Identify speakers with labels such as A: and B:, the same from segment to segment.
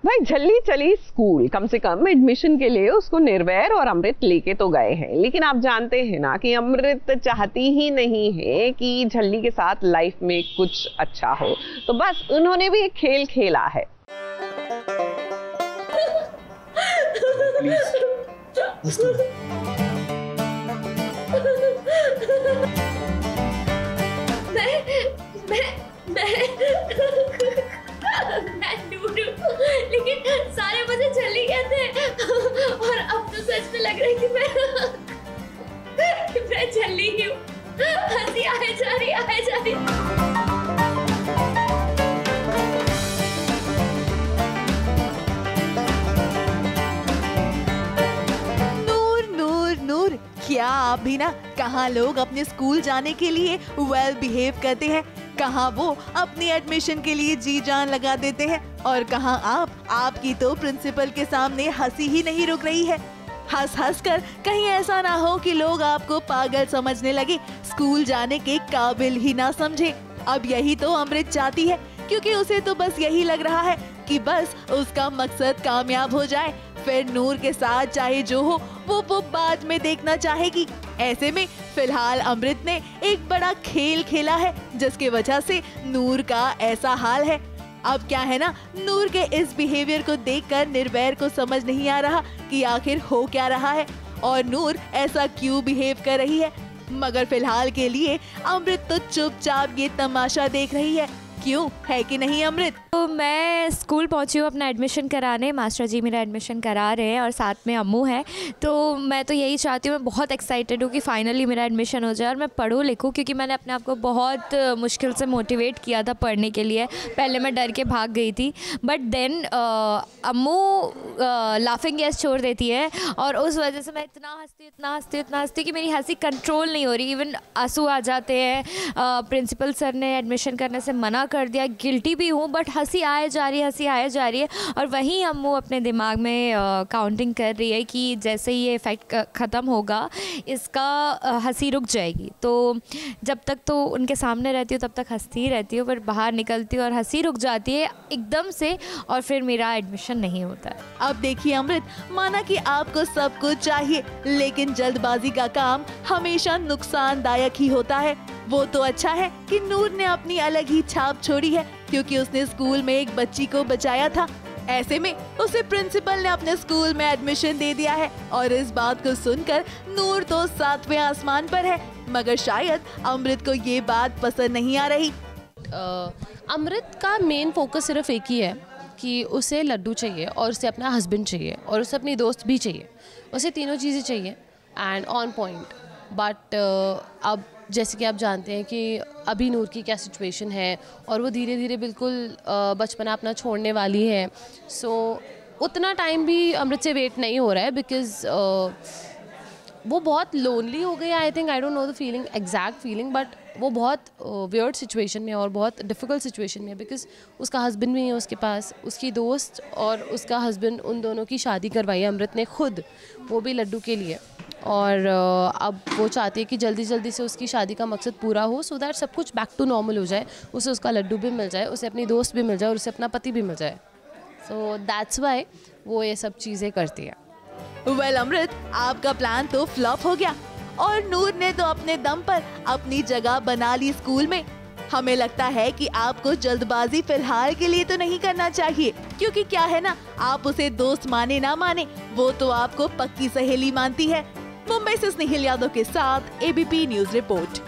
A: भाई झल्ली चली स्कूल, कम से कम एडमिशन के लिए उसको निर्वैर और अमृत लेके तो गए हैं, लेकिन आप जानते हैं ना कि अमृत चाहती ही नहीं है कि झल्ली के साथ लाइफ में कुछ अच्छा हो, तो बस उन्होंने भी एक खेल खेला है।
B: लेकिन सारे मुझे झल्ली कहते हैं और अब तो सच में लग रहा है कि मैं झल्ली ही हूँ। हंसी आए जा रही।
C: नूर, क्या आप भी ना, कहाँ लोग अपने स्कूल जाने के लिए वेल बिहेव करते हैं, कहाँ वो अपनी एडमिशन के लिए जी जान लगा देते हैं, और कहाँ आपकी तो प्रिंसिपल के सामने हंसी ही नहीं रुक रही है। हंस कर कहीं ऐसा ना हो कि लोग आपको पागल समझने लगे, स्कूल जाने के काबिल ही ना समझे। अब यही तो अमृत चाहती है, क्योंकि उसे तो बस यही लग रहा है कि बस उसका मकसद कामयाब हो जाए, फिर नूर के साथ चाहे जो हो वो बाद में देखना चाहेगी। ऐसे में फिलहाल अमृत ने एक बड़ा खेल खेला है, जिसकी वजह से नूर का ऐसा हाल है। अब क्या है ना, नूर के इस बिहेवियर को देखकर निर्वैर को समझ नहीं आ रहा कि आखिर हो क्या रहा है और नूर ऐसा क्यों बिहेव कर रही है। मगर फिलहाल के लिए अमृत तो चुपचाप ये तमाशा देख रही है। क्यों, है कि नहीं अमृत?
B: तो मैं स्कूल पहुंची हूँ अपना एडमिशन कराने, मास्टर जी मेरा एडमिशन करा रहे हैं और साथ में अम्मू है। तो मैं तो यही चाहती हूँ, मैं बहुत एक्साइटेड हूँ कि फाइनली मेरा एडमिशन हो जाए और मैं पढ़ूँ लिखूँ, क्योंकि मैंने अपने आप को बहुत मुश्किल से मोटिवेट किया था पढ़ने के लिए। पहले मैं डर के भाग गई थी, but then Ammu laughing gas छोड़ देती है और उस वजह से मैं इतना हंसती कि मेरी हंसी कंट्रोल नहीं हो रही। इवन आंसू आ जाते हैं। प्रिंसिपल सर ने एडमिशन करने से मना कर दिया, गिल्टी भी हूँ, बट हंसी आए जा रही है। और वहीं अम्मू अपने दिमाग में काउंटिंग कर रही है कि जैसे ही ये इफ़ेक्ट ख़त्म होगा इसका हंसी रुक जाएगी। तो जब तक तो उनके सामने रहती हूँ तब तक हंसती ही रहती हूँ, पर बाहर निकलती हूँ और हंसी रुक जाती है एकदम से और फिर मेरा एडमिशन नहीं होता है।
C: अब देखिए अमृत, माना कि आपको सब कुछ चाहिए, लेकिन जल्दबाजी का काम हमेशा नुकसानदायक ही होता है। वो तो अच्छा है कि नूर ने अपनी अलग ही छाप छोड़ी है, क्योंकि उसने स्कूल में एक बच्ची को बचाया था। ऐसे में उसे प्रिंसिपल ने अपने स्कूल में एडमिशन दे दिया है और इस बात को सुनकर नूर तो 7वें आसमान पर है। मगर शायद अमृत को ये बात पसंद नहीं आ रही।
D: अमृत का मेन फोकस सिर्फ एक ही है कि उसे लड्डू चाहिए और उसे अपना हस्बैंड चाहिए और उसे अपनी दोस्त भी चाहिए। उसे तीनों चीज़ें चाहिए एंड ऑन पॉइंट। बट अब जैसे कि आप जानते हैं कि अभी नूर की क्या सिचुएशन है और वो धीरे धीरे बिल्कुल बचपना अपना छोड़ने वाली है। सो उतना टाइम भी अमृत से वेट नहीं हो रहा है, बिकॉज़ वो बहुत लोनली हो गई। I don't know the feeling, exact feeling, but वो बहुत वियर्ड सिचुएशन में और बहुत डिफ़िकल्ट सिचुएशन में है, बिकॉज़ उसका हस्बैंड भी है उसके पास, उसकी दोस्त और उसका हस्बैंड, उन दोनों की शादी करवाई है अमृत ने खुद, वो भी लड्डू के लिए। और अब वो चाहती है कि जल्दी जल्दी से उसकी शादी का मकसद पूरा हो, सो दैट सब कुछ बैक टू नॉर्मल हो जाए, उसे उसका लड्डू भी मिल जाए, उसे अपनी दोस्त भी मिल जाए और उसे अपना पति भी मिल जाए। सो दैट्स वाई वो ये सब चीज़ें करती है।
C: वेल अमृत, आपका प्लान तो फ्लॉप हो गया और नूर ने तो अपने दम पर अपनी जगह बना ली स्कूल में। हमें लगता है कि आपको जल्दबाजी फिलहाल के लिए तो नहीं करना चाहिए, क्योंकि क्या है ना, आप उसे दोस्त माने ना माने, वो तो आपको पक्की सहेली मानती है। मुंबई से स्नेहिल यादव के साथ ABP news report.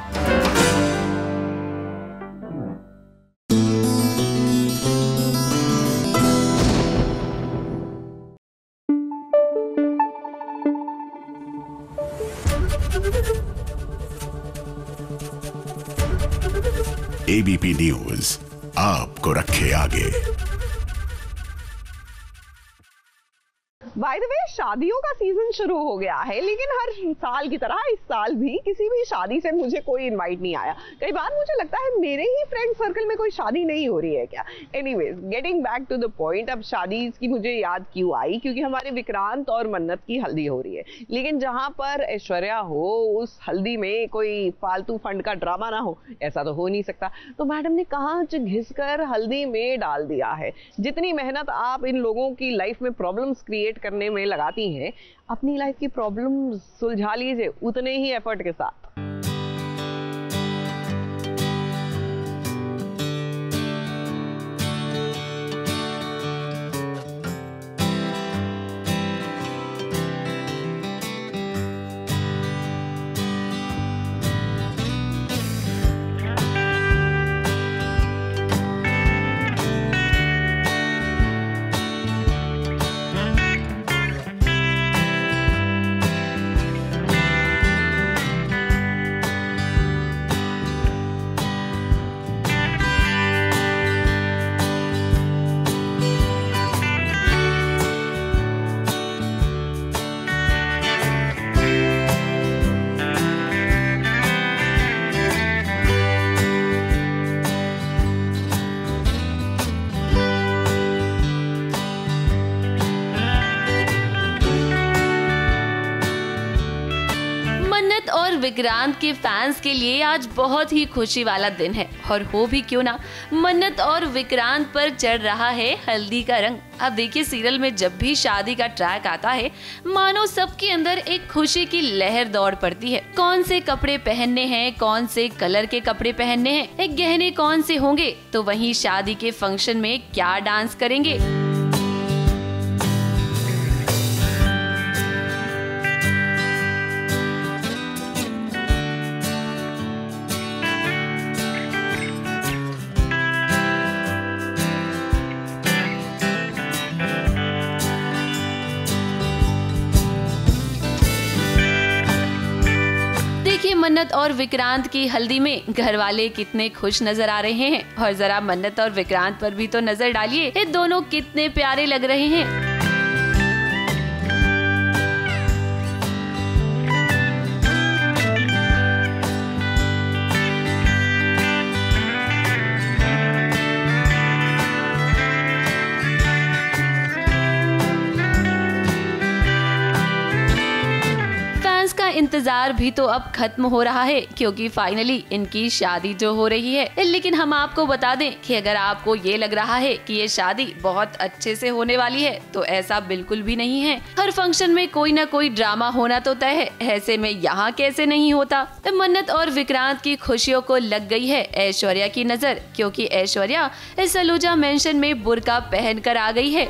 E: ABP news आपको रखे आगे।
A: बाय द वे, शादियों का सीजन शुरू हो गया है, लेकिन हर साल की तरह इस साल भी किसी भी शादी से मुझे कोई इनवाइट नहीं आया। कई बार मुझे लगता है मेरे ही फ्रेंड सर्कल में कोई शादी नहीं हो रही है क्या। Anyways, getting back to the point, अब शादी की मुझे याद क्यों आई, क्योंकि हमारे विक्रांत और मन्नत की हल्दी हो रही है। लेकिन जहां पर ऐश्वर्या हो, उस हल्दी में कोई फालतू फंड का ड्रामा ना हो, ऐसा तो हो नहीं सकता। तो मैडम ने कांच घिसकर हल्दी में डाल दिया है। जितनी मेहनत आप इन लोगों की लाइफ में प्रॉब्लम्स क्रिएट करने में लगाती हैं, अपनी लाइफ की प्रॉब्लम सुलझा लीजिए उतने ही एफर्ट के साथ।
F: और विक्रांत के फैंस के लिए आज बहुत ही खुशी वाला दिन है, और हो भी क्यों ना, मन्नत और विक्रांत पर चढ़ रहा है हल्दी का रंग। अब देखिए, सीरियल में जब भी शादी का ट्रैक आता है, मानो सबके अंदर एक खुशी की लहर दौड़ पड़ती है। कौन से कपड़े पहनने हैं, कौन से कलर के कपड़े पहनने हैं, एक गहने कौन से होंगे, तो वहीं शादी के फंक्शन में क्या डांस करेंगे। मन्नत और विक्रांत की हल्दी में घर वाले कितने खुश नजर आ रहे हैं, और जरा मन्नत और विक्रांत पर भी तो नजर डालिए, ये दोनों कितने प्यारे लग रहे हैं। इंतजार भी तो अब खत्म हो रहा है, क्योंकि फाइनली इनकी शादी जो हो रही है। लेकिन हम आपको बता दें कि अगर आपको ये लग रहा है कि ये शादी बहुत अच्छे से होने वाली है, तो ऐसा बिल्कुल भी नहीं है। हर फंक्शन में कोई ना कोई ड्रामा होना तो तय है, ऐसे में यहाँ कैसे नहीं होता। मन्नत और विक्रांत की खुशियों को लग गई है ऐश्वर्या की नजर, क्योंकि ऐश्वर्या सलूजा मेंशन में बुर्का पहन कर आ गई है।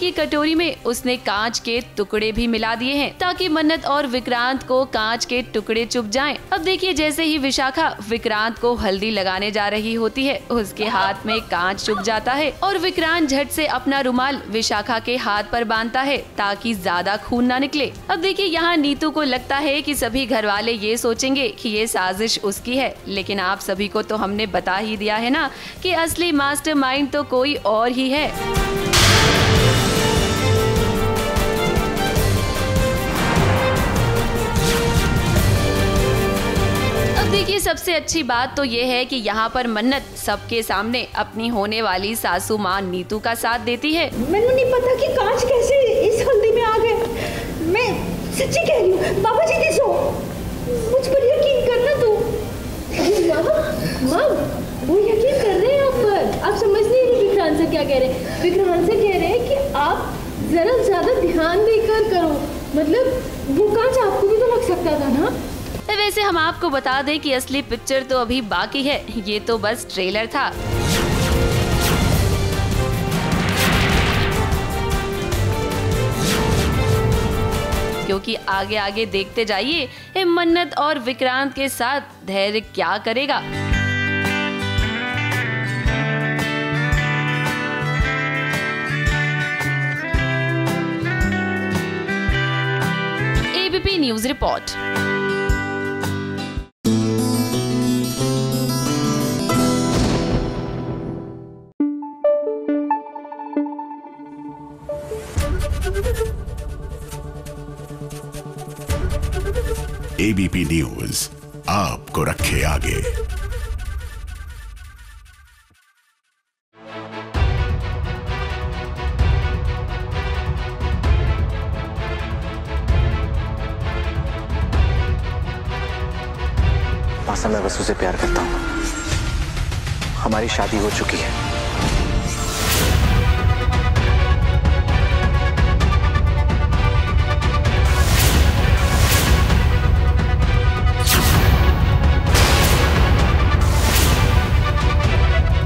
F: की कटोरी में उसने कांच के टुकड़े भी मिला दिए हैं, ताकि मन्नत और विक्रांत को कांच के टुकड़े चुभ जाएं। अब देखिए, जैसे ही विशाखा विक्रांत को हल्दी लगाने जा रही होती है, उसके हाथ में कांच चुभ जाता है और विक्रांत झट से अपना रुमाल विशाखा के हाथ पर बांधता है, ताकि ज्यादा खून ना निकले। अब देखिए, यहाँ नीतू को लगता है कि सभी घर वाले ये सोचेंगे कि ये साजिश उसकी है, लेकिन आप सभी को तो हमने बता ही दिया है ना कि असली मास्टरमाइंड तो कोई और ही है। देखिए, सबसे अच्छी बात तो ये है कि यहाँ पर मन्नत सबके सामने अपनी होने वाली सासू माँ नीतू का साथ देती है।
G: मैंने नहीं पता कि कांच कैसे इस हल्दी में आ गए। मैं सच्ची कह रही हूँ, बाबा जी देखो, मुझ पर यकीन करना तू। माँ, वो यकीन कर रहे हैं आप पर। आप समझ नहीं रही विक्रांत से क्या कह रहे हैं। विक्रांत से कह रहे हैं कि आप जरा ज्यादा ध्यान देकर करो, मतलब वो कांच आपको भी तो लग सकता था ना।
F: वैसे हम आपको बता दें कि असली पिक्चर तो अभी बाकी है, ये तो बस ट्रेलर था। क्योंकि आगे आगे देखते जाइए मन्नत और विक्रांत के साथ धैर्य क्या करेगा। ABP news report.
E: ABP news आपको रखे आगे।
H: मासा, मैं वसु से प्यार करता हूँ। हमारी शादी हो चुकी है।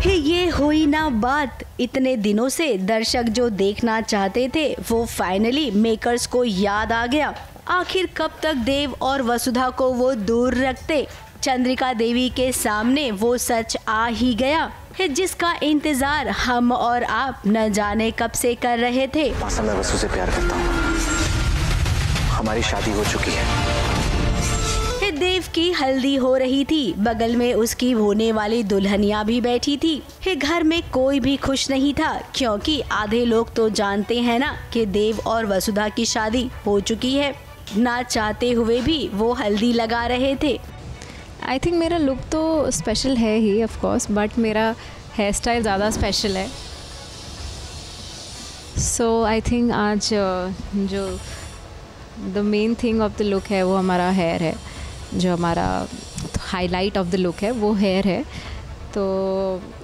I: ये हुई ना बात। इतने दिनों से दर्शक जो देखना चाहते थे वो फाइनली मेकर्स को याद आ गया। आखिर कब तक देव और वसुधा को वो दूर रखते। चंद्रिका देवी के सामने वो सच आ ही गया है जिसका इंतजार हम और आप न जाने कब से कर रहे थे।
H: मासा, मैं वसु से प्यार करता हूँ। हमारी शादी हो चुकी है।
I: देव की हल्दी हो रही थी, बगल में उसकी होने वाली दुल्हनिया भी बैठी थी। घर में कोई भी खुश नहीं था क्योंकि आधे लोग तो जानते हैं ना कि देव और वसुधा की शादी हो चुकी है। ना चाहते हुए भी वो हल्दी लगा रहे थे।
J: आई थिंक मेरा लुक तो स्पेशल है ही ऑफ कोर्स, बट मेरा हेयर स्टाइल ज़्यादा स्पेशल है। सो आई थिंक आज जो the main thing of the look है वो हमारा हेयर है। जो हमारा हाईलाइट ऑफ द लुक है वो हेयर है, तो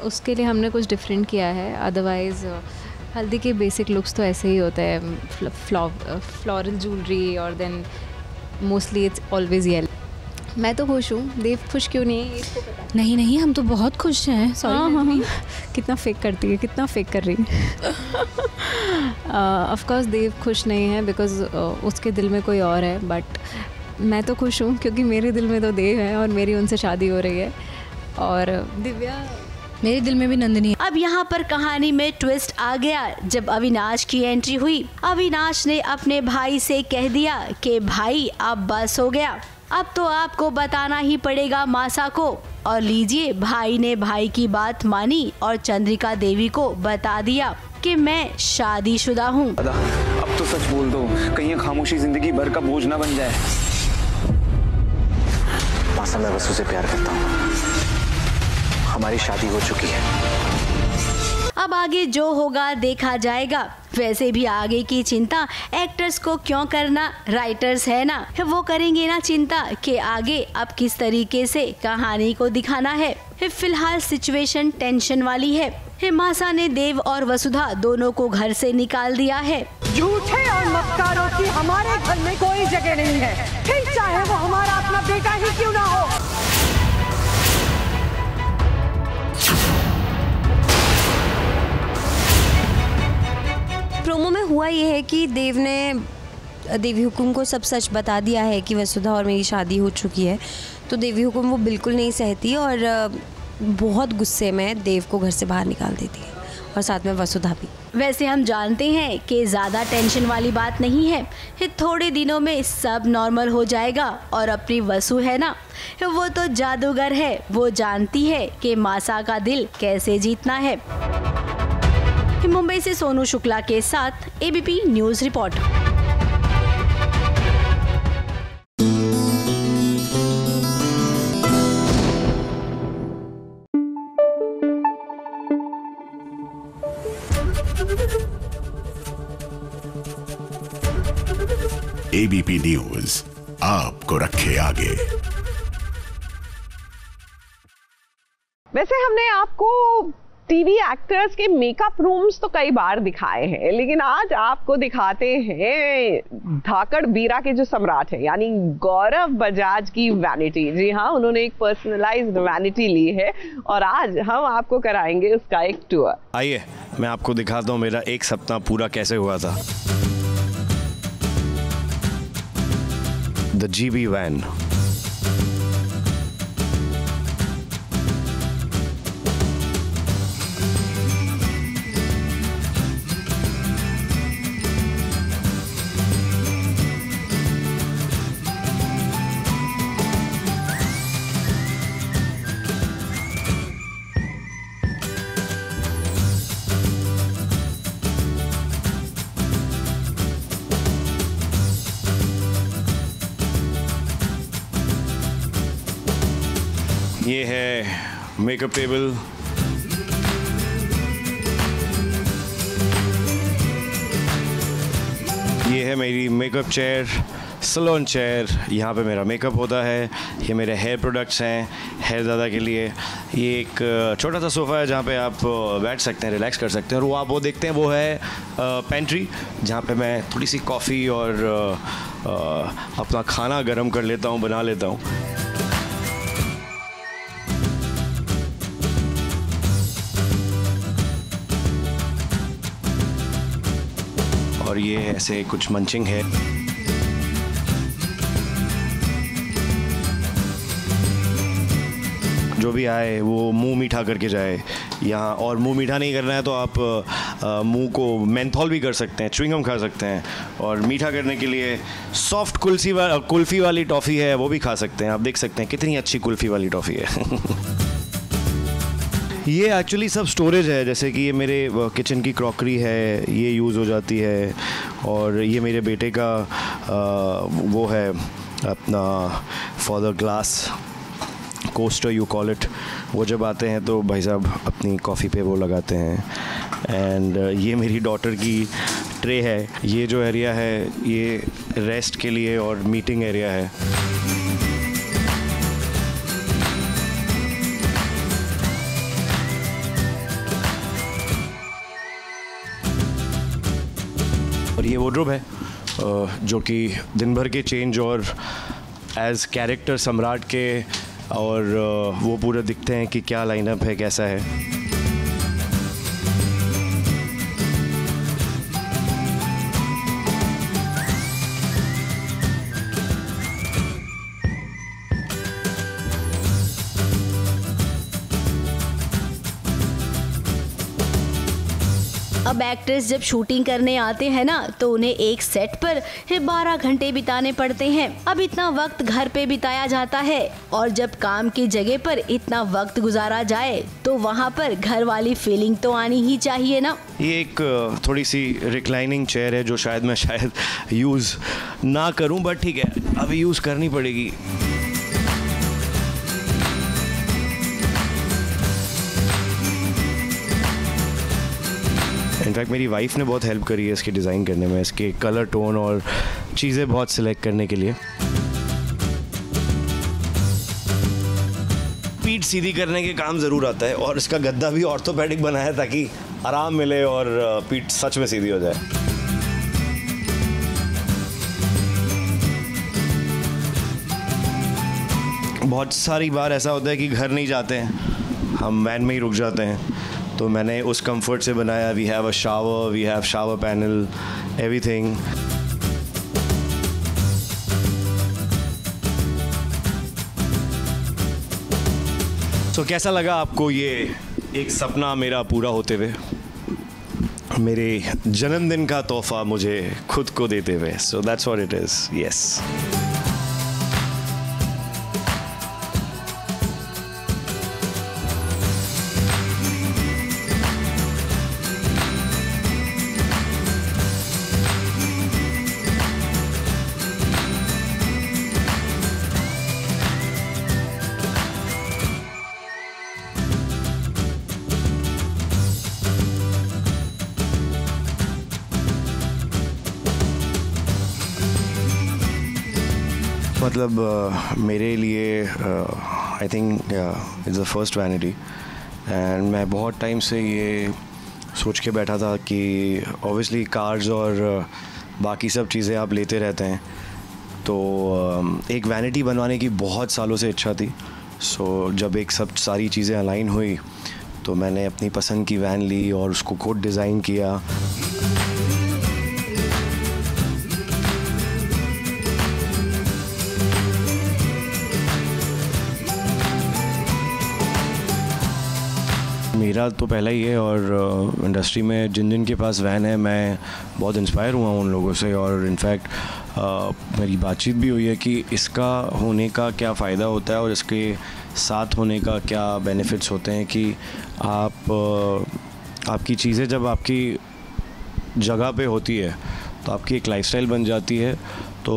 J: उसके लिए हमने कुछ डिफरेंट किया है। अदरवाइज़ हल्दी के बेसिक लुक्स तो ऐसे ही होते हैं, फ्लोरल ज्वेलरी और then mostly it's always yellow. मैं तो खुश हूँ। देव खुश क्यों नहीं है इसको पता
K: नहीं नहीं, हम तो बहुत खुश हैं। सॉरी।
J: कितना फेक करती है, कितना फेक कर रही है। ऑफ कोर्स देव खुश नहीं है बिकॉज उसके दिल में कोई और है, बट मैं तो खुश हूँ क्योंकि मेरे दिल में तो देव है और मेरी उनसे शादी हो रही है। और दिव्या,
K: मेरे दिल में भी नंदिनी।
I: अब यहाँ पर कहानी में ट्विस्ट आ गया जब अविनाश की एंट्री हुई। अविनाश ने अपने भाई से कह दिया कि भाई अब बस हो गया, अब तो आपको बताना ही पड़ेगा मासा को। और लीजिए, भाई ने भाई की बात मानी और चंद्रिका देवी को बता दिया कि मैं शादीशुदा हूँ।
H: अब तो सच बोल दो, कहीं खामोशी जिंदगी भर का बोझ न बन जाए। मासा, मैं वसु से प्यार करता हूँ। हमारी शादी हो चुकी है।
I: अब आगे जो होगा देखा जाएगा। वैसे भी आगे की चिंता एक्टर्स को क्यों करना, राइटर्स है ना, वो करेंगे ना चिंता कि आगे अब किस तरीके से कहानी को दिखाना है। फिलहाल सिचुएशन टेंशन वाली है। मासा ने देव और वसुधा दोनों को घर से निकाल दिया है।
A: झूठे और मक्कारों की हमारे घर में कोई जगह नहीं है, फिर चाहे वो हमारा अपना बेटा ही क्यों ना हो।
K: प्रोमो में हुआ ये है कि देव ने देवी हुकुम को सब सच बता दिया है कि वसुधा और मेरी शादी हो चुकी है। तो देवी हुकुम वो बिल्कुल नहीं सहती और बहुत गुस्से में देव को घर से बाहर निकाल देती है और साथ में वसुधा भी।
I: वैसे हम जानते हैं कि ज़्यादा टेंशन वाली बात नहीं है, थोड़े दिनों में सब नॉर्मल हो जाएगा। और अपनी वसु है ना, वो तो जादूगर है, वो जानती है कि मासा का दिल कैसे जीतना है। मुंबई से सोनू शुक्ला के साथ ABP news report.
E: ABP news आपको रखे आगे।
A: वैसे हमने आपको टीवी एक्टर्स के मेकअप रूम्स तो कई बार दिखाए हैं, लेकिन आज आपको दिखाते हैं धाकड़ बीरा के जो सम्राट है यानी गौरव बजाज की वैनिटी। जी हाँ, उन्होंने एक पर्सनलाइज्ड वैनिटी ली है और आज हम आपको कराएंगे उसका एक टूर।
L: आइए मैं आपको दिखाता हूँ मेरा एक सपना पूरा कैसे हुआ था। The GB van. ये है मेकअप टेबल, ये है मेरी मेकअप चेयर, सलोन चेयर, यहाँ पे मेरा मेकअप होता है। ये मेरे हेयर प्रोडक्ट्स हैं हेयर दादा के लिए। ये एक छोटा सा सोफ़ा है जहाँ पे आप बैठ सकते हैं, रिलैक्स कर सकते हैं। और वो आप वो देखते हैं वो है पेंट्री, जहाँ पे मैं थोड़ी सी कॉफ़ी और अपना खाना गर्म कर लेता हूँ, बना लेता हूँ। और ये ऐसे कुछ मंचिंग है। जो भी आए वो मुंह मीठा करके जाए यहाँ। और मुंह मीठा नहीं करना है तो आप मुंह को मेंथॉल भी कर सकते हैं, च्युइंगम खा सकते हैं। और मीठा करने के लिए सॉफ्ट कुल्फ़ी वाली टॉफ़ी है, वो भी खा सकते हैं। आप देख सकते हैं कितनी अच्छी कुल्फ़ी वाली टॉफ़ी है। ये एक्चुअली सब स्टोरेज है, जैसे कि ये मेरे किचन की क्रॉकरी है, ये यूज़ हो जाती है। और ये मेरे बेटे का वो है अपना for the glass coaster you call it. वो जब आते हैं तो भाई साहब अपनी कॉफ़ी पे वो लगाते हैं। एंड ये मेरी डॉटर की ट्रे है। ये जो एरिया है ये रेस्ट के लिए और मीटिंग एरिया है। और ये वार्डरोब है जो कि दिन भर के चेंज और एज कैरेक्टर सम्राट के और वो पूरे दिखते हैं कि क्या लाइनअप है, कैसा है।
I: अब एक्ट्रेस जब शूटिंग करने आते हैं ना तो उन्हें एक सेट पर 12 घंटे बिताने पड़ते हैं। अब इतना वक्त घर पे बिताया जाता है और जब काम की जगह पर इतना वक्त गुजारा जाए तो वहाँ पर घर वाली फीलिंग तो आनी ही चाहिए ना।
L: ये एक थोड़ी सी रिक्लाइनिंग चेयर है जो शायद मैं यूज़ ना करूँ, बट ठीक है अभी यूज़ करनी पड़ेगी। इनफैक्ट मेरी वाइफ ने बहुत हेल्प करी है इसके डिज़ाइन करने में, इसके कलर टोन और चीज़ें बहुत सिलेक्ट करने के लिए। पीठ सीधी करने के काम ज़रूर आता है और इसका गद्दा भी ऑर्थोपेडिक बनाया है ताकि आराम मिले और पीठ सच में सीधी हो जाए। बहुत सारी बार ऐसा होता है कि घर नहीं जाते हैं, हम वैन में ही रुक जाते हैं, तो मैंने उस कंफर्ट से बनाया। We have a shower, we have shower panel, everything. तो कैसा लगा आपको ये एक सपना मेरा पूरा होते हुए, मेरे जन्मदिन का तोहफा मुझे खुद को देते हुए? So that's what it is. Yes. मतलब मेरे लिए I think it's the first vanity. And मैं बहुत टाइम से ये सोच के बैठा था कि ऑब्वियसली कार्स और बाकी सब चीज़ें आप लेते रहते हैं, तो एक वैनिटी बनवाने की बहुत सालों से इच्छा थी। सो जब एक सब सारी चीज़ें अलाइन हुई तो मैंने अपनी पसंद की वैन ली और उसको खुद डिज़ाइन किया। मेरा तो पहला ही है और इंडस्ट्री में जिन जिन के पास वैन है मैं बहुत इंस्पायर हुआ हूँ उन लोगों से। और इनफैक्ट मेरी बातचीत भी हुई है कि इसका होने का क्या फ़ायदा होता है और इसके साथ होने का क्या बेनिफिट्स होते हैं कि आपकी चीज़ें जब आपकी जगह पे होती है तो आपकी एक लाइफस्टाइल बन जाती है, तो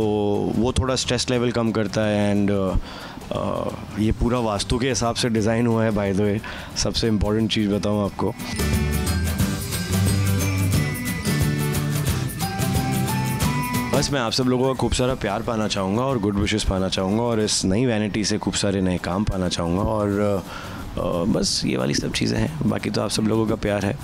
L: वो थोड़ा स्ट्रेस लेवल कम करता है। एंड ये पूरा वास्तु के हिसाब से डिज़ाइन हुआ है बाय द वे। सबसे इम्पोर्टेंट चीज़ बताऊँ आपको, बस मैं आप सब लोगों का खूब सारा प्यार पाना चाहूँगा और गुड विशेस पाना चाहूँगा और इस नई वैनिटी से खूब सारे नए काम पाना चाहूँगा और बस ये वाली सब चीज़ें हैं। बाकी तो आप सब लोगों का प्यार है।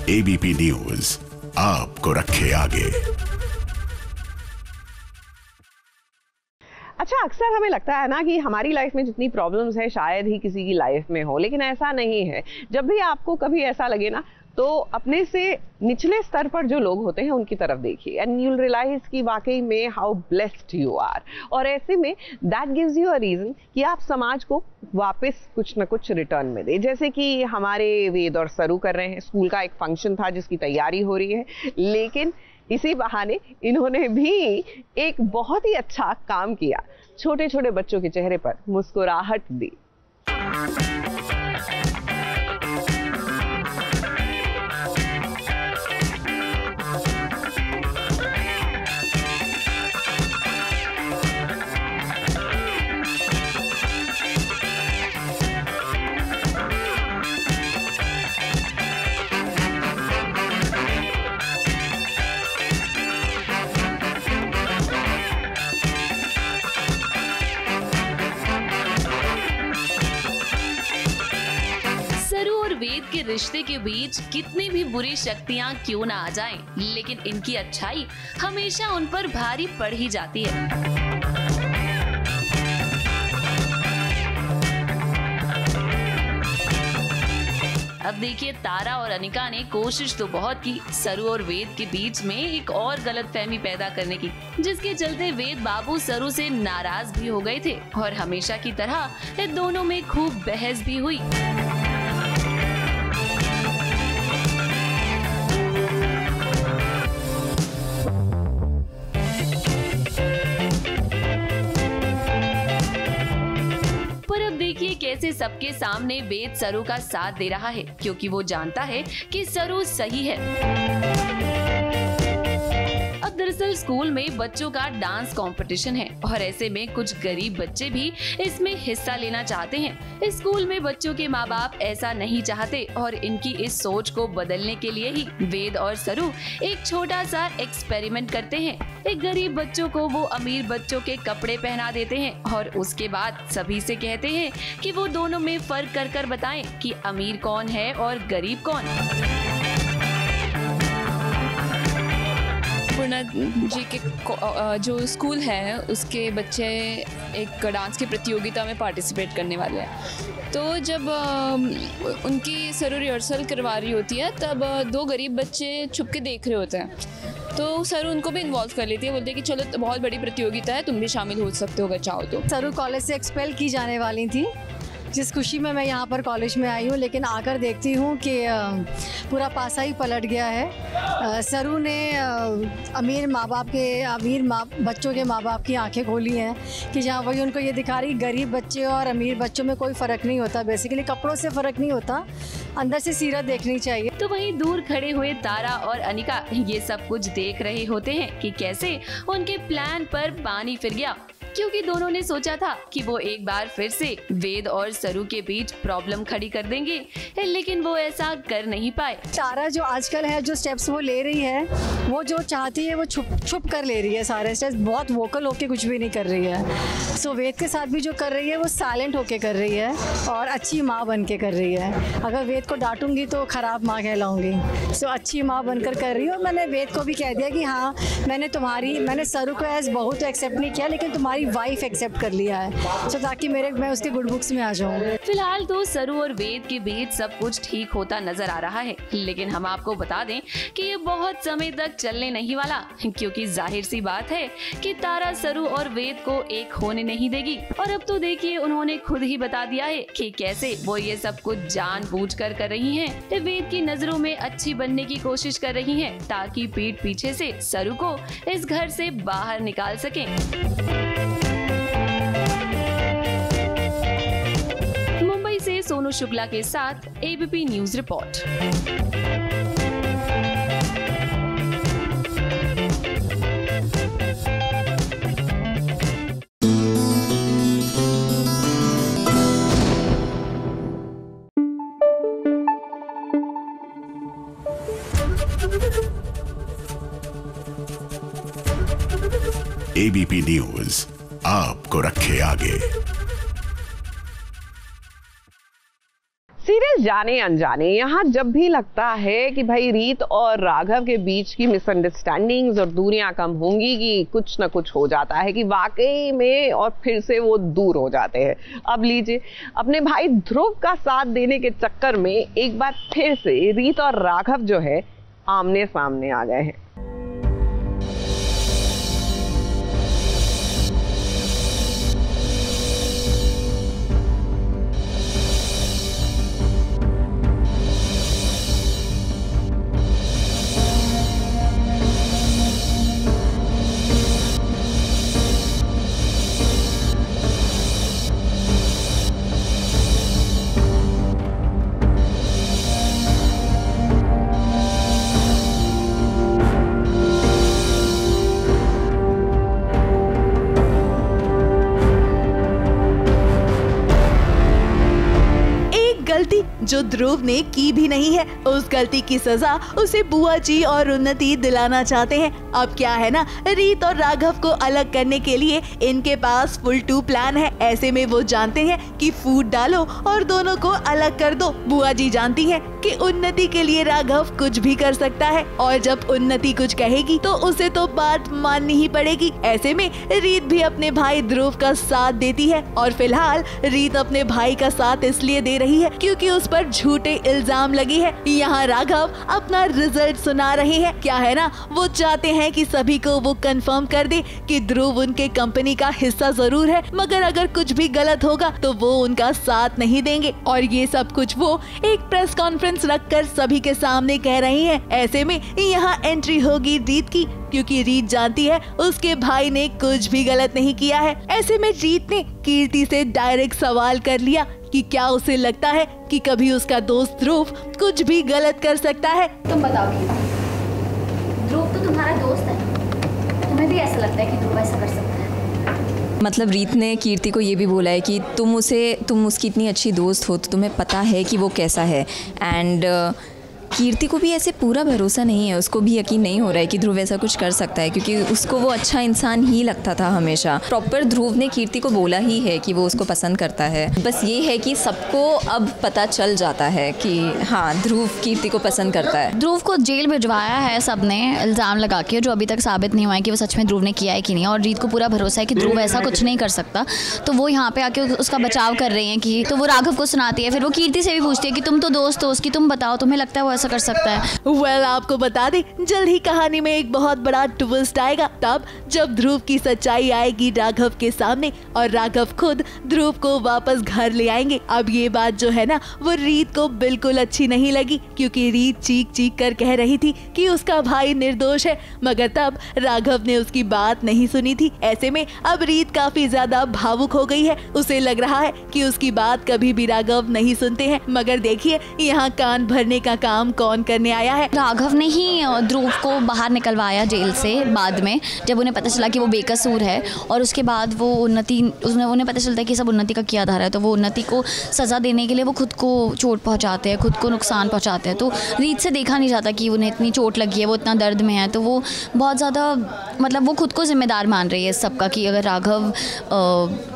E: एबीपी न्यूज़ आपको रखे आगे।
A: अच्छा, अक्सर हमें लगता है ना कि हमारी लाइफ में जितनी प्रॉब्लम्स है शायद ही किसी की लाइफ में हो, लेकिन ऐसा नहीं है। जब भी आपको कभी ऐसा लगे ना, तो अपने से निचले स्तर पर जो लोग होते हैं उनकी तरफ देखिए एंड यू विल रियलाइज कि वाकई में हाउ ब्लेस्ड यू आर। और ऐसे में that gives you a reason कि आप समाज को वापस कुछ ना कुछ रिटर्न में दे। जैसे कि हमारे वेद और सरू कर रहे हैं, स्कूल का एक फंक्शन था जिसकी तैयारी हो रही है, लेकिन इसी बहाने इन्होंने भी एक बहुत ही अच्छा काम किया, छोटे छोटे बच्चों के चेहरे पर मुस्कुराहट दी।
F: वेद के रिश्ते के बीच कितनी भी बुरी शक्तियां क्यों ना आ जाएं, लेकिन इनकी अच्छाई हमेशा उन पर भारी पड़ ही जाती है। अब देखिए, तारा और अनिका ने कोशिश तो बहुत की सरू और वेद के बीच में एक और गलतफहमी पैदा करने की, जिसके चलते वेद बाबू सरू से नाराज भी हो गए थे और हमेशा की तरह इन दोनों में खूब बहस भी हुई। कैसे सबके सामने वेद सरू का साथ दे रहा है, क्योंकि वो जानता है कि सरू सही है। अब दरअसल स्कूल में बच्चों का डांस कंपटीशन है और ऐसे में कुछ गरीब बच्चे भी इसमें हिस्सा लेना चाहते हैं। इस स्कूल में बच्चों के माँ बाप ऐसा नहीं चाहते और इनकी इस सोच को बदलने के लिए ही वेद और सरू एक छोटा सा एक्सपेरिमेंट करते हैं। एक गरीब बच्चों को वो अमीर बच्चों के कपड़े पहना देते हैं और उसके बाद सभी से कहते हैं कि वो दोनों में फर्क कर कर बताएं कि अमीर कौन है और गरीब कौन।
M: पूर्णा जी के जो स्कूल है उसके बच्चे एक डांस की प्रतियोगिता में पार्टिसिपेट करने वाले हैं। तो जब उनकी सरू रिहर्सल करवा रही होती है, तब दो गरीब बच्चे छुप के देख रहे होते हैं। तो सरू उनको भी इन्वॉल्व कर लेती है, बोलती है कि चलो बहुत बड़ी प्रतियोगिता है, तुम भी शामिल हो सकते हो अगर चाहो तो।
N: सरू कॉलेज से एक्सपेल की जाने वाली थी, जिस खुशी में मैं यहाँ पर कॉलेज में आई हूँ, लेकिन आकर देखती हूँ कि पूरा पासा ही पलट गया है। सरू ने अमीर बच्चों के माँ बाप की आंखें खोली हैं कि जहाँ वही उनको ये दिखा रही गरीब बच्चे और अमीर बच्चों में कोई फ़र्क नहीं होता। बेसिकली कपड़ों से फ़र्क नहीं होता, अंदर से सीरत देखनी चाहिए।
F: तो वहीं दूर खड़े हुए तारा और अनिका ये सब कुछ देख रहे होते हैं कि कैसे उनके प्लान पर पानी फिर गया, क्योंकि दोनों ने सोचा था कि वो एक बार फिर से वेद और सरू के बीच प्रॉब्लम खड़ी कर देंगे, लेकिन वो ऐसा कर नहीं पाए।
N: तारा जो आजकल है, जो स्टेप्स वो ले रही है, वो जो चाहती है वो छुप कर ले रही है सारे स्टेप्स, बहुत वोकल होके कुछ भी नहीं कर रही है। सो वेद के साथ भी जो कर रही है वो साइलेंट होके कर रही है और अच्छी माँ बन के कर रही है। अगर वेद को डांटूंगी तो ख़राब माँ कहलाऊंगी। सो अच्छी माँ बनकर कर रही है। और मैंने वेद को भी कह दिया कि हाँ, मैंने सरू को एज बहू तो एक्सेप्ट नहीं किया, लेकिन तुम्हारी वाइफ एक्सेप्ट कर लिया है, तो ताकि मैं उसके गुड बुक्स में आ जाऊँ।
F: फिलहाल तो सरू और वेद के बीच सब कुछ ठीक होता नजर आ रहा है, लेकिन हम आपको बता दें कि ये बहुत समय तक चलने नहीं वाला, क्योंकि जाहिर सी बात है कि तारा सरू और वेद को एक होने नहीं देगी। और अब तो देखिए उन्होंने खुद ही बता दिया है कि कैसे वो ये सब कुछ जानबूझकर कर रही हैं। वेद की नजरों में अच्छी बनने की कोशिश कर रही हैं ताकि पीठ पीछे से सरू को इस घर से बाहर निकाल सकें। मुंबई से सोनू शुक्ला के साथ ABP news report.
E: ABP news आपको रखे आगे।
A: सीरियल जाने अनजाने यहाँ जब भी लगता है कि भाई रीत और राघव के बीच की मिसअंडरस्टैंडिंग्स और दूरियां कम होंगी कि कुछ ना कुछ हो जाता है कि वाकई में और फिर से वो दूर हो जाते हैं। अब लीजिए अपने भाई ध्रुव का साथ देने के चक्कर में एक बार फिर से रीत और राघव जो है आमने सामने आ गए हैं।
C: जो ध्रुव ने की भी नहीं है, उस गलती की सजा उसे बुआ जी और उन्नति दिलाना चाहते हैं। अब क्या है ना, रीत और राघव को अलग करने के लिए इनके पास फुल टू प्लान है। ऐसे में वो जानते हैं कि फूट डालो और दोनों को अलग कर दो। बुआ जी जानती है कि उन्नति के लिए राघव कुछ भी कर सकता है और जब उन्नति कुछ कहेगी तो उसे तो बात माननी ही पड़ेगी। ऐसे में रीत भी अपने भाई ध्रुव का साथ देती है और फिलहाल रीत अपने भाई का साथ इसलिए दे रही है क्योंकि उस पर झूठे इल्जाम लगी है। यहाँ राघव अपना रिजल्ट सुना रहे हैं। क्या है ना, वो चाहते हैं कि सभी को वो कंफर्म कर दे कि ध्रुव उनके कंपनी का हिस्सा जरूर है, मगर अगर कुछ भी गलत होगा तो वो उनका साथ नहीं देंगे। और ये सब कुछ वो एक प्रेस कॉन्फ्रेंस रखकर सभी के सामने कह रही हैं। ऐसे में यहाँ एंट्री होगी रीत की, क्योंकि रीत जानती है उसके भाई ने कुछ भी गलत नहीं किया है। ऐसे में रीत ने कीर्ति से डायरेक्ट सवाल कर लिया कि क्या उसे लगता है कि कभी उसका दोस्त ध्रुव कुछ भी गलत कर सकता है।
O: तुम बताओ कीर्ति, ध्रुव तो तुम्हारा दोस्त है, तुम्हें भी ऐसा लगता है कि ध्रुव ऐसा कर सकता है?
P: मतलब रीत ने कीर्ति को ये भी बोला है कि तुम उसकी इतनी अच्छी दोस्त हो तो तुम्हें पता है कि वो कैसा है। एंड कीर्ति को भी ऐसे पूरा भरोसा नहीं है, उसको भी यकीन नहीं हो रहा है कि ध्रुव ऐसा कुछ कर सकता है, क्योंकि उसको वो अच्छा इंसान ही लगता था हमेशा। प्रॉपर ध्रुव ने कीर्ति को बोला ही है कि वो उसको पसंद करता है। बस ये है कि सबको अब पता चल जाता है कि हाँ, ध्रुव कीर्ति को पसंद करता है।
O: ध्रुव को जेल भिजवाया है सबने इल्ज़ाम लगा के, जो अभी तक साबित नहीं हुआ है कि वो सच में ध्रुव ने किया है कि नहीं। और रीत को पूरा भरोसा है कि ध्रुव ऐसा कुछ नहीं कर सकता, तो वो यहाँ पे आके उसका बचाव कर रही है। कि तो वो राघव को सुनाती है, फिर वो कीर्ति से भी पूछती है कि तुम तो दोस्त हो उसकी, तुम बताओ तुम्हें लगता है वो ऐसा कर सकता है?
C: आपको बता दें, जल्द ही कहानी में एक बहुत बड़ा ट्विस्ट आएगा, तब जब ध्रुव की सच्चाई आएगी राघव के सामने और राघव खुद ध्रुव को वापस घर ले आएंगे। अब ये बात जो है ना, वो रीत को बिल्कुल अच्छी नहीं लगी, क्योंकि रीत चीख चीख कर कह रही थी कि उसका भाई निर्दोष है, मगर तब राघव ने उसकी बात नहीं सुनी थी। ऐसे में अब रीत काफी ज्यादा भावुक हो गई है। उसे लग रहा है कि उसकी बात कभी भी राघव नहीं सुनते हैं, मगर देखिए यहाँ कान भरने का काम कौन करने आया है।
O: राघव ने ही ध्रुव को बाहर निकलवाया जेल से बाद में, जब उन्हें पता चला कि वो बेकसूर है। और उसके बाद वो उन्हें पता चलता है कि सब उन्नति का किया धारा है, तो वो उन्नति को सज़ा देने के लिए वो खुद को चोट पहुंचाते हैं, खुद को नुकसान पहुंचाते हैं। तो रीत से देखा नहीं जाता कि उन्हें इतनी चोट लगी है, वो इतना दर्द में है, तो वो बहुत ज़्यादा मतलब वो खुद को जिम्मेदार मान रही है इस सबका कि अगर राघव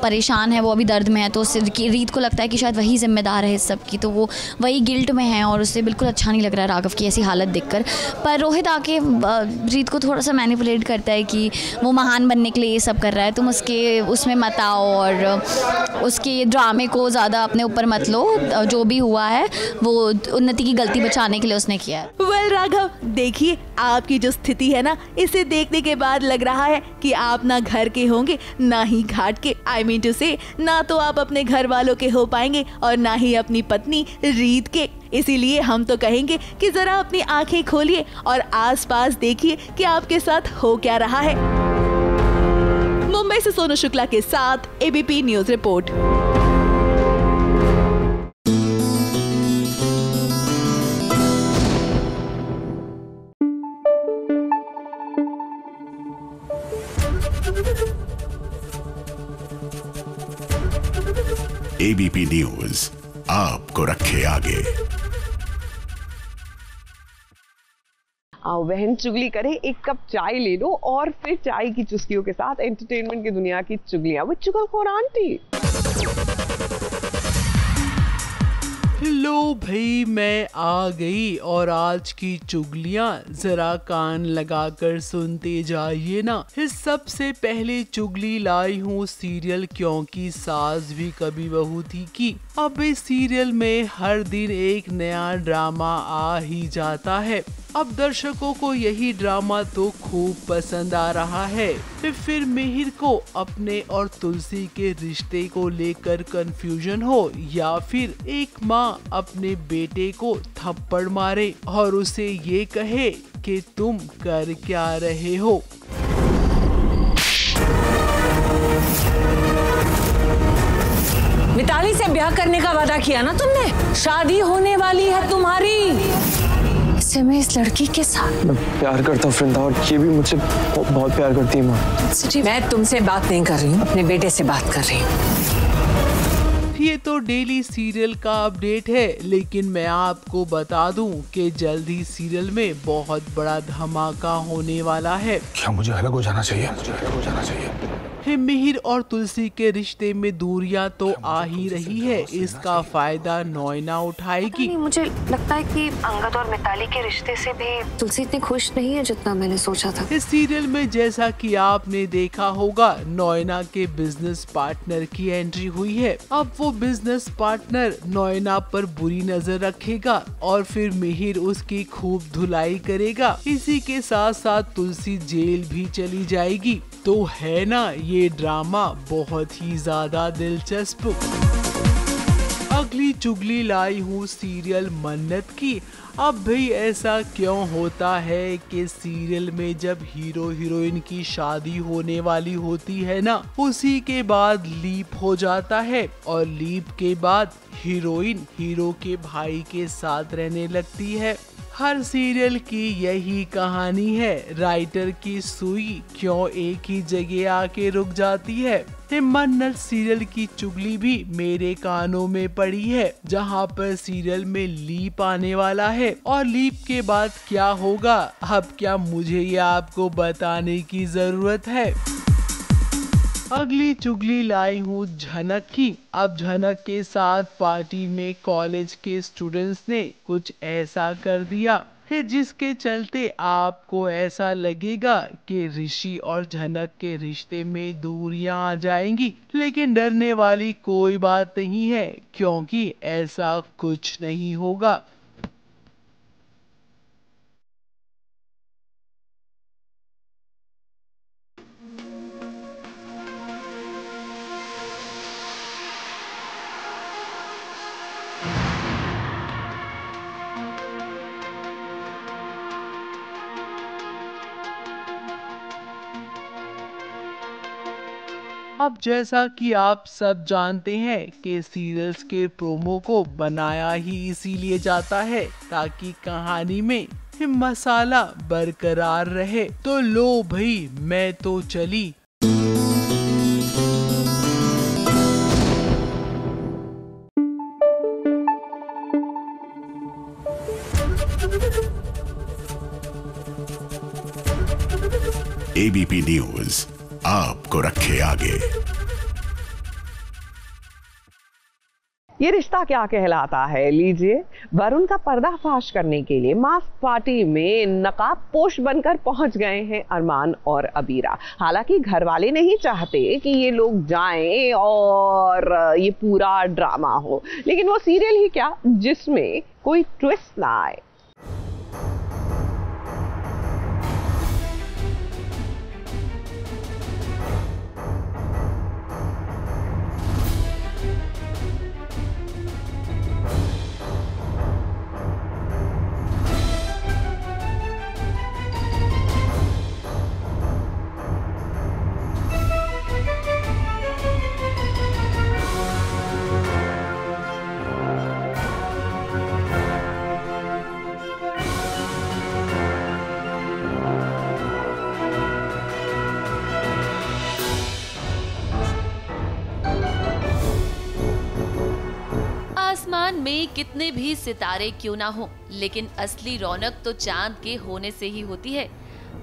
O: परेशान है, वो अभी दर्द में है, तो रीत को लगता है कि शायद वही जिम्मेदार है इस सब की, तो वो वही गिल्ट में है और उसे बिल्कुल अच्छा नहीं नहीं लग रहा राघव की ऐसी हालत देखकर। पर रोहित आके रीत को थोड़ा सा मैनिपुलेट करता है कि वो महान बनने के लिए ये सब कर रहा है, तुम उसमें मत आओ और उसके ड्रामे को ज़्यादा अपने ऊपर मत लो, जो भी हुआ है वो उन्नति की गलती बचाने के लिए उसने किया है।
C: वेल राघव, देखिए आपकी जो स्थिति है ना, इसे देखने के बाद लग रहा है कि आप ना घर के होंगे ना ही घाट के। आई मीन टू से, ना तो आप अपने घर वालों के हो पाएंगे और ना ही अपनी पत्नी रीत के। इसीलिए हम तो कहेंगे कि जरा अपनी आंखें खोलिए और आसपास देखिए कि आपके साथ हो क्या रहा है। मुंबई से सोनू शुक्ला के साथ ABP news report.
E: ABP news आपको रखे आगे।
A: आओ बहन, चुगली करें, एक कप चाय ले लो और फिर चाय की चुस्कियों के साथ एंटरटेनमेंट की दुनिया की चुगलियां विद चुगलखोर आंटी।
Q: हेलो भाई, मैं आ गई और आज की चुगलियां जरा कान लगाकर सुनते जाइए ना। इस सबसे पहले चुगली लाई हूँ सीरियल क्योंकि सास भी कभी बहू थी की। अब इस सीरियल में हर दिन एक नया ड्रामा आ ही जाता है। अब दर्शकों को यही ड्रामा तो खूब पसंद आ रहा है। फिर मिहिर को अपने और तुलसी के रिश्ते को लेकर कंफ्यूजन हो या फिर एक माँ अपने बेटे को थप्पड़ मारे और उसे ये कहे कि तुम कर क्या रहे हो।
R: मिताली से ब्याह करने का वादा किया ना तुमने, शादी होने वाली है तुम्हारी। इससे मैं इस लड़की के साथ
H: मैं प्यार करता हूँ वृंदा, और ये भी मुझसे बहुत प्यार करती है माँ।
R: मैं तुमसे बात नहीं कर रही हूँ, अपने बेटे से बात कर रही हूँ।
Q: ये तो डेली सीरियल का अपडेट है, लेकिन मैं आपको बता दूं कि जल्द ही सीरियल में बहुत बड़ा धमाका होने वाला है।
S: क्या मुझे अलग हो जाना चाहिए? मुझे अलग हो जाना चाहिए।
Q: मिहिर और तुलसी के रिश्ते में दूरियां तो आ ही रही है, इसका फायदा नॉयना उठाएगी।
T: मुझे लगता है कि अंगद और मिताली के रिश्ते से भी तुलसी इतनी खुश नहीं है जितना मैंने सोचा था।
Q: इस सीरियल में जैसा कि आपने देखा होगा, नॉयना के बिजनेस पार्टनर की एंट्री हुई है। अब वो बिजनेस पार्टनर नॉयना पर बुरी नजर रखेगा और फिर मिहिर उसकी खूब धुलाई करेगा। इसी के साथ साथ तुलसी जेल भी चली जाएगी। तो है ना ये ड्रामा बहुत ही ज्यादा दिलचस्प। अगली चुगली लाई हूँ सीरियल मन्नत की। अब भाई ऐसा क्यों होता है कि सीरियल में जब हीरो हीरोइन की शादी होने वाली होती है ना, उसी के बाद लीप हो जाता है और लीप के बाद हीरोइन हीरो के भाई के साथ रहने लगती है। हर सीरियल की यही कहानी है, राइटर की सुई क्यों एक ही जगह आके रुक जाती है। मन्नत सीरियल की चुगली भी मेरे कानों में पड़ी है, जहां पर सीरियल में लीप आने वाला है और लीप के बाद क्या होगा, अब क्या मुझे ये आपको बताने की जरूरत है। अगली चुगली लाई हूँ झनक की। अब झनक के साथ पार्टी में कॉलेज के स्टूडेंट्स ने कुछ ऐसा कर दिया है जिसके चलते आपको ऐसा लगेगा कि ऋषि और झनक के रिश्ते में दूरियां आ जाएंगी, लेकिन डरने वाली कोई बात नहीं है क्योंकि ऐसा कुछ नहीं होगा। अब जैसा कि आप सब जानते हैं कि सीरियल्स के प्रोमो को बनाया ही इसीलिए जाता है ताकि कहानी में मसाला बरकरार रहे। तो लो भाई, मैं तो चली।
E: एबीपी न्यूज आपको रखे आगे।
A: ये रिश्ता क्या कहलाता है? लीजिए, वरुण का पर्दाफाश करने के लिए मास्क पार्टी में नकाब पोश बनकर पहुंच गए हैं अरमान और अबीरा। हालांकि घर वाले नहीं चाहते कि ये लोग जाएं और ये पूरा ड्रामा हो, लेकिन वो सीरियल ही क्या जिसमें कोई ट्विस्ट ना आए।
F: आसमान में कितने भी सितारे क्यों ना हो, लेकिन असली रौनक तो चांद के होने से ही होती है।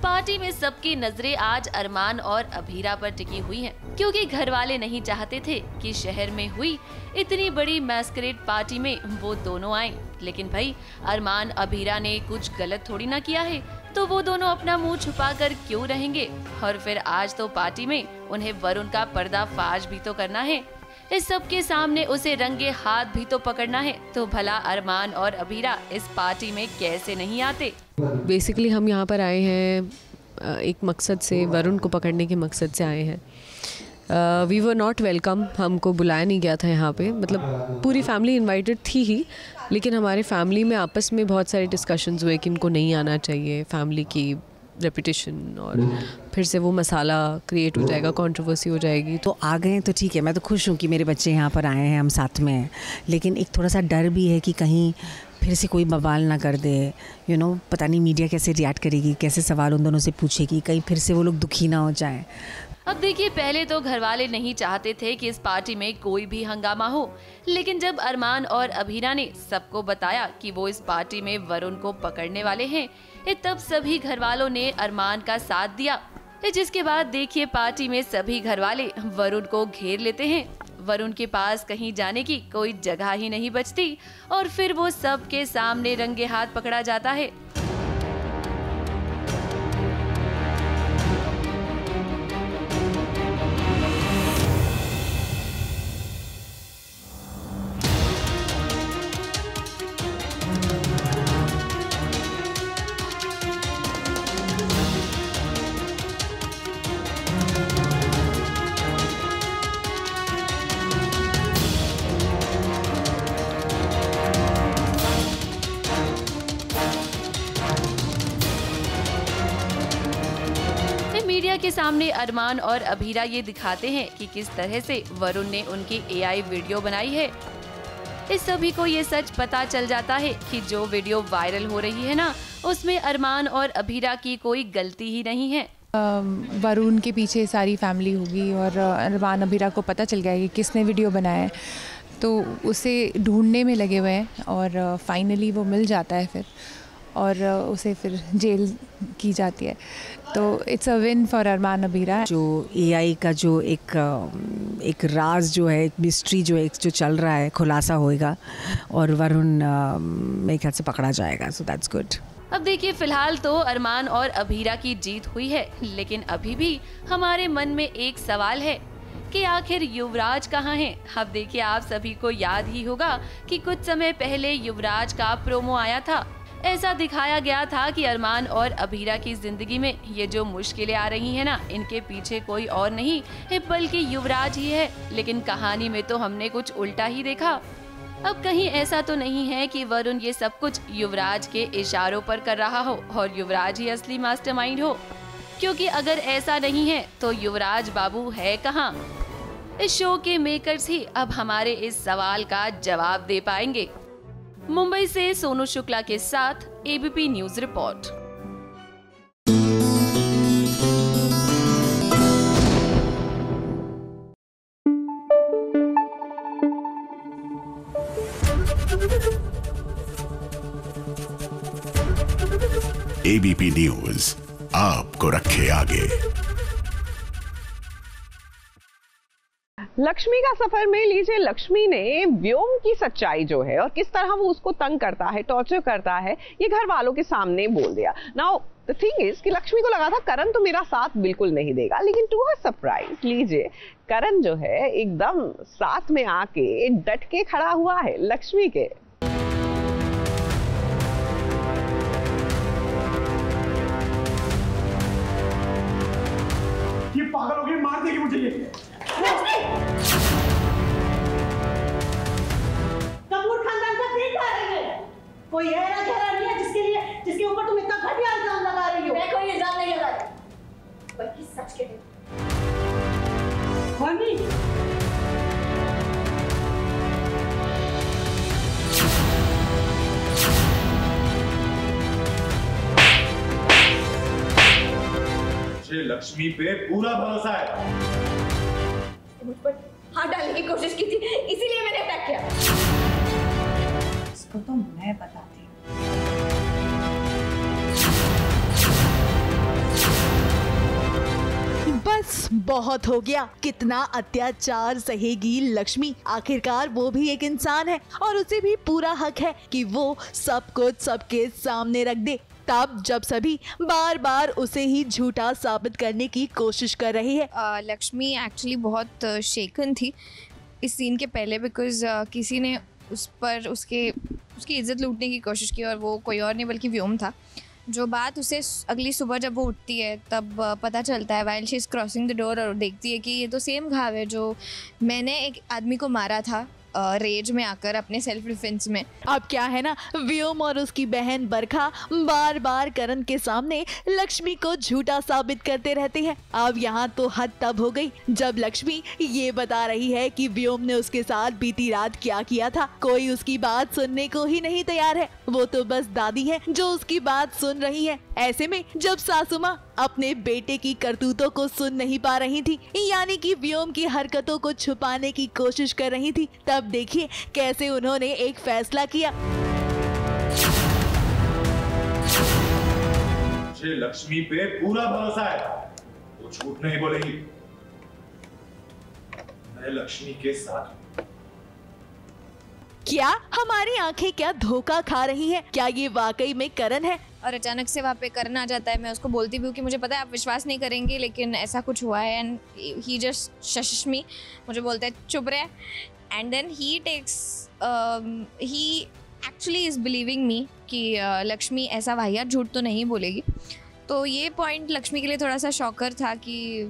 F: पार्टी में सबकी नजरें आज अरमान और अभीरा पर टिकी हुई हैं, क्योंकि घर वाले नहीं चाहते थे कि शहर में हुई इतनी बड़ी मैस्करेड पार्टी में वो दोनों आए। लेकिन भाई, अरमान अभीरा ने कुछ गलत थोड़ी ना किया है, तो वो दोनों अपना मुंह छुपा कर क्यों रहेंगे? और फिर आज तो पार्टी में उन्हें वरुण का पर्दाफाश भी तो करना है। इस सब के सामने उसे रंगे हाथ भी तो पकड़ना है, तो भला अरमान और अभीरा इस पार्टी में कैसे नहीं आते?
U: बेसिकली हम यहाँ पर आए हैं एक मकसद से, वरुण को पकड़ने के मकसद से आए हैं। वी वर नॉट वेलकम, हमको बुलाया नहीं गया था यहाँ पे। मतलब पूरी फैमिली इनवाइटेड थी ही, लेकिन हमारे फैमिली में आपस में बहुत सारे डिस्कशंस हुए कि इनको नहीं आना चाहिए, फैमिली की रेपुटेशन, और फिर से वो मसाला क्रिएट हो जाएगा, कंट्रोवर्सी हो जाएगी।
V: तो आ गए तो ठीक है, मैं तो खुश हूँ कि मेरे बच्चे यहाँ पर आए हैं, हम साथ में हैं। लेकिन एक थोड़ा सा डर भी है कि कहीं फिर से कोई बवाल ना कर दे, पता नहीं मीडिया कैसे रिएक्ट करेगी, कैसे सवाल उन दोनों से पूछेगी, कहीं फिर से वो लोग दुखी ना हो जाएं।
F: अब देखिए, पहले तो घर वाले नहीं चाहते थे कि इस पार्टी में कोई भी हंगामा हो, लेकिन जब अरमान और अभीरा ने सबको बताया कि वो इस पार्टी में वरुण को पकड़ने वाले हैं, तब सभी घर वालों ने अरमान का साथ दिया। जिसके बाद देखिए, पार्टी में सभी घर वाले वरुण को घेर लेते हैं। वरुण के पास कहीं जाने की कोई जगह ही नहीं बचती, और फिर वो सबके सामने रंगे हाथ पकड़ा जाता है। मीडिया के सामने अरमान और अभीरा ये दिखाते हैं कि किस तरह से वरुण ने उनकी एआई वीडियो बनाई है। इस सभी को ये सच पता चल जाता है कि जो वीडियो वायरल हो रही है ना, उसमें अरमान और अभीरा की कोई गलती ही नहीं है।
W: वरुण के पीछे सारी फैमिली होगी और अरमान अभीरा को पता चल गया कि किसने वीडियो बनाया है, तो उसे ढूंढने में लगे हुए हैं और फाइनली वो मिल जाता है फिर, और उसे फिर जेल की जाती है। तो इट्स अ विन फॉर अरमान अभीरा।
V: जो एआई का जो एक राज जो है, एक मिस्ट्री जो चल रहा है, खुलासा होएगा और वरुण मेरे ख्याल से पकड़ा जाएगा। So that's good.
F: अब देखिए, फिलहाल तो अरमान और अभीरा की जीत हुई है, लेकिन अभी भी हमारे मन में एक सवाल है कि आखिर युवराज कहाँ हैं? अब देखिए, आप सभी को याद ही होगा कि कुछ समय पहले युवराज का प्रोमो आया था। ऐसा दिखाया गया था कि अरमान और अभीरा की जिंदगी में ये जो मुश्किलें आ रही हैं ना, इनके पीछे कोई और नहीं बल्कि युवराज ही है। लेकिन कहानी में तो हमने कुछ उल्टा ही देखा। अब कहीं ऐसा तो नहीं है कि वरुण ये सब कुछ युवराज के इशारों पर कर रहा हो और युवराज ही असली मास्टरमाइंड हो? क्योंकि अगर ऐसा नहीं है तो युवराज बाबू है कहाँ? इस शो के मेकर्स ही अब हमारे इस सवाल का जवाब दे पाएंगे। मुंबई से सोनू शुक्ला के साथ ABP news report.
E: ABP news आपको रखे आगे।
A: लक्ष्मी का सफर में लीजिए, लक्ष्मी ने व्योम की सच्चाई जो है और किस तरह वो उसको तंग करता है, टॉर्चर करता है, ये घर वालों के सामने बोल दिया। नाउ द थिंग इज कि लक्ष्मी को लगा था करण तो मेरा साथ बिल्कुल नहीं देगा, लेकिन टू हर सरप्राइज लीजिए करण जो है एकदम साथ में आके डट के खड़ा हुआ है लक्ष्मी के।
B: ये पागल हो गई, मार देगी मुझे ये।
D: कपूर खानदान का बेटा है ये। कोई ऐरा गहरा नहीं है जिसके ऊपर तुम इतना घटिया इल्जाम लगा रही हो। मैं कोई इल्जाम नहीं लगा रही, बल्कि सच कह रही हूँ।
B: मुझे लक्ष्मी पे पूरा भरोसा है।
D: मुझ पर हाथ डालने की कोशिश की थी, इसीलिए मैंने अटैक किया। इसको तो मैं बताती हूँ।
C: बस बहुत हो गया, कितना अत्याचार सहेगी लक्ष्मी। आखिरकार वो भी एक इंसान है और उसे भी पूरा हक है कि वो सब कुछ सबके सामने रख दे, तब जब सभी बार बार उसे ही झूठा साबित करने की कोशिश कर रही है।
G: लक्ष्मी एक्चुअली बहुत शेकन थी इस सीन के पहले, बिकॉज किसी ने उस पर उसकी इज्जत लूटने की कोशिश की और वो कोई और नहीं बल्कि व्योम था। जो बात उसे अगली सुबह जब वो उठती है तब पता चलता है, while she is crossing the door, और देखती है कि ये तो सेम घाव है जो मैंने एक आदमी को मारा था रेज में आकर अपने सेल्फ डिफेंस में।
C: अब क्या है ना, व्योम और उसकी बहन बरखा बार बार करण के सामने लक्ष्मी को झूठा साबित करते रहते हैं। अब यहाँ तो हद तब हो गई जब लक्ष्मी ये बता रही है कि व्योम ने उसके साथ बीती रात क्या किया था। कोई उसकी बात सुनने को ही नहीं तैयार है, वो तो बस दादी है जो उसकी बात सुन रही है। ऐसे में जब सासू माँ अपने बेटे की करतूतों को सुन नहीं पा रही थी, यानी कि व्योम की हरकतों को छुपाने की कोशिश कर रही थी, तब देखिए कैसे उन्होंने एक फैसला किया।
B: मुझे लक्ष्मी पे पूरा भरोसा है, वो झूठ नहीं बोलेगी। मैं लक्ष्मी के साथ।
C: क्या हमारी आंखें क्या धोखा खा रही हैं? क्या ये वाकई में करण है?
G: और अचानक से वहाँ पे करण आ जाता है। मैं उसको बोलती भी हूँ कि मुझे पता है आप विश्वास नहीं करेंगे, लेकिन ऐसा कुछ हुआ है। एंड ही जस्ट शशश मी, मुझे बोलता है चुप रहे। And then he actually is believing me कि लक्ष्मी ऐसा वाहियात झूठ तो नहीं बोलेगी। तो ये पॉइंट लक्ष्मी के लिए थोड़ा सा शॉकर था कि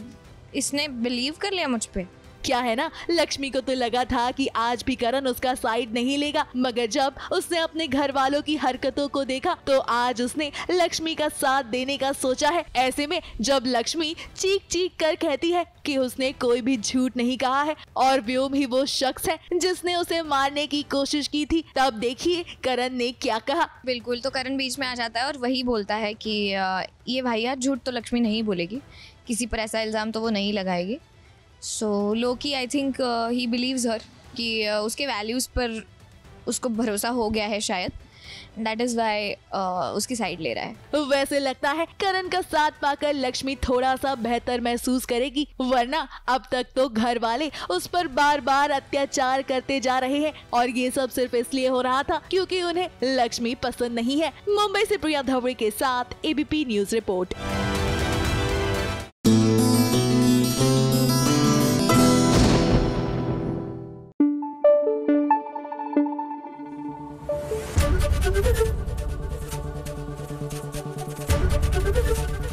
G: इसने बिलीव कर लिया मुझ पे।
C: क्या है ना, लक्ष्मी को तो लगा था कि आज भी करण उसका साइड नहीं लेगा, मगर जब उसने अपने घर वालों की हरकतों को देखा तो आज उसने लक्ष्मी का साथ देने का सोचा है। ऐसे में जब लक्ष्मी चीख चीख कर कहती है कि उसने कोई भी झूठ नहीं कहा है और व्योम ही वो शख्स है जिसने उसे मारने की कोशिश की थी, तब देखिए करण ने क्या कहा।
G: बिल्कुल, तो करण बीच में आ जाता है और वही बोलता है कि ये भैया झूठ तो लक्ष्मी नहीं बोलेगी, किसी पर ऐसा इल्ज़ाम तो वो नहीं लगाएगी। सो लोकी आई थिंक ही बिलीव्स हर कि उसके वैल्यूज़ पर उसको भरोसा हो गया है शायद, दैट इज़ वाई उसकी साइड ले रहा है।
C: वैसे लगता है करण का साथ पाकर लक्ष्मी थोड़ा सा बेहतर महसूस करेगी, वरना अब तक तो घर वाले उस पर बार बार अत्याचार करते जा रहे हैं और ये सब सिर्फ इसलिए हो रहा था क्योंकि उन्हें लक्ष्मी पसंद नहीं है। मुंबई से प्रिया धवड़े के साथ ABP news report.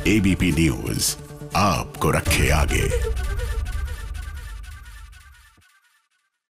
E: ABP news आपको रखे आगे।